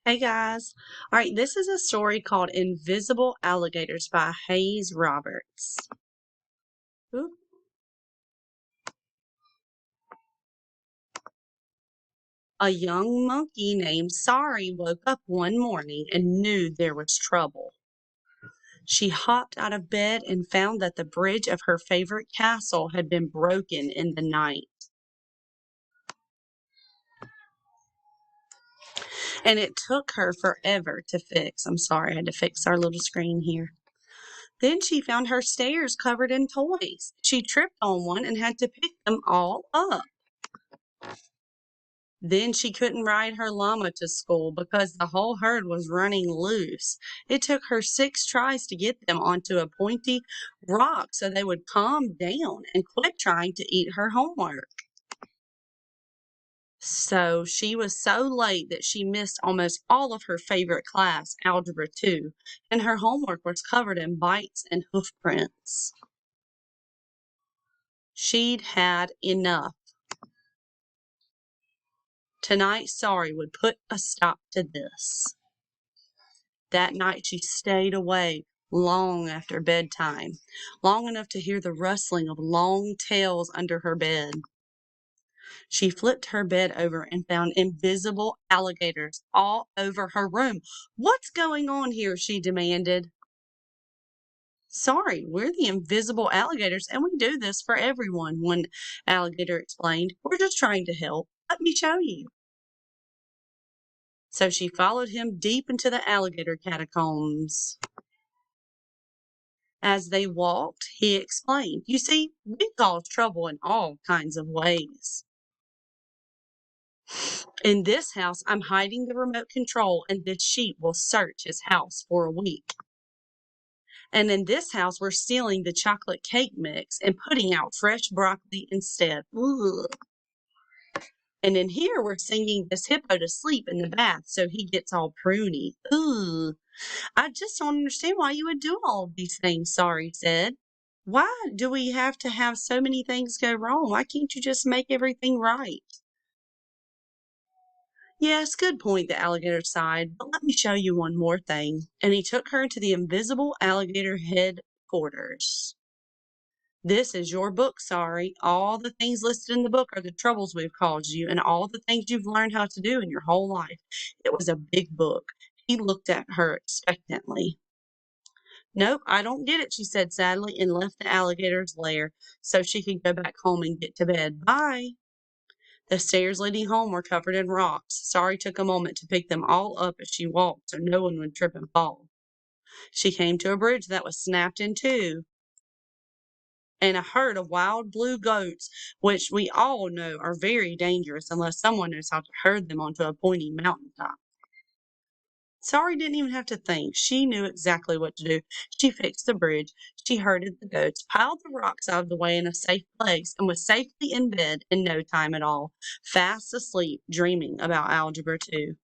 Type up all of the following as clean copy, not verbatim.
Hey guys. All right, this is a story called Invisible Alligators by Hayes Roberts. Oop. A young monkey named Sorry woke up one morning and knew there was trouble. She hopped out of bed and found that the bridge of her favorite castle had been broken in the night. And it took her forever to fix. I'm sorry, I had to fix our little screen here. Then she found her stairs covered in toys. She tripped on one and had to pick them all up. Then she couldn't ride her llama to school because the whole herd was running loose. It took her 6 tries to get them onto a pointy rock so they would calm down and quit trying to eat her homework. So she was so late that she missed almost all of her favorite class, Algebra 2, and her homework was covered in bites and hoof prints. She'd had enough. Tonight, Sorry would put a stop to this. That night she stayed away long after bedtime, long enough to hear the rustling of long tails under her bed. She flipped her bed over and found invisible alligators all over her room. "What's going on here?" she demanded. "Sorry, we're the invisible alligators, and we do this for everyone," one alligator explained. "We're just trying to help. Let me show you." So she followed him deep into the alligator catacombs. As they walked, he explained, "You see, we cause trouble in all kinds of ways. In this house, I'm hiding the remote control, and this sheep will search his house for a week. And in this house, we're stealing the chocolate cake mix and putting out fresh broccoli instead. Ugh. And in here, we're singing this hippo to sleep in the bath so he gets all pruny. Ooh. I just don't understand why you would do all of these things," Sorry said. "Why do we have to have so many things go wrong? Why can't you just make everything right?" "Yes, good point," the alligator sighed, "but let me show you one more thing." And he took her to the invisible alligator headquarters. "This is your book, Sorry. All the things listed in the book are the troubles we've caused you and all the things you've learned how to do in your whole life." It was a big book. He looked at her expectantly. "Nope, I don't get it," she said sadly, and left the alligator's lair so she could go back home and get to bed. Bye. The stairs leading home were covered in rocks. Sorry took a moment to pick them all up as she walked so no one would trip and fall. She came to a bridge that was snapped in two, and a herd of wild blue goats, which we all know are very dangerous unless someone knows how to herd them onto a pointy mountaintop. Sorry didn't even have to think. She knew exactly what to do. She fixed the bridge. She herded the goats, piled the rocks out of the way in a safe place, and was safely in bed in no time at all, fast asleep, dreaming about Algebra 2.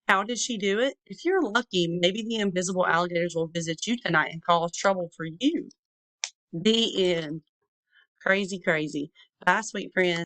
How did she do it? If you're lucky, maybe the invisible alligators will visit you tonight and cause trouble for you. The end. Crazy, crazy. Bye, sweet friend.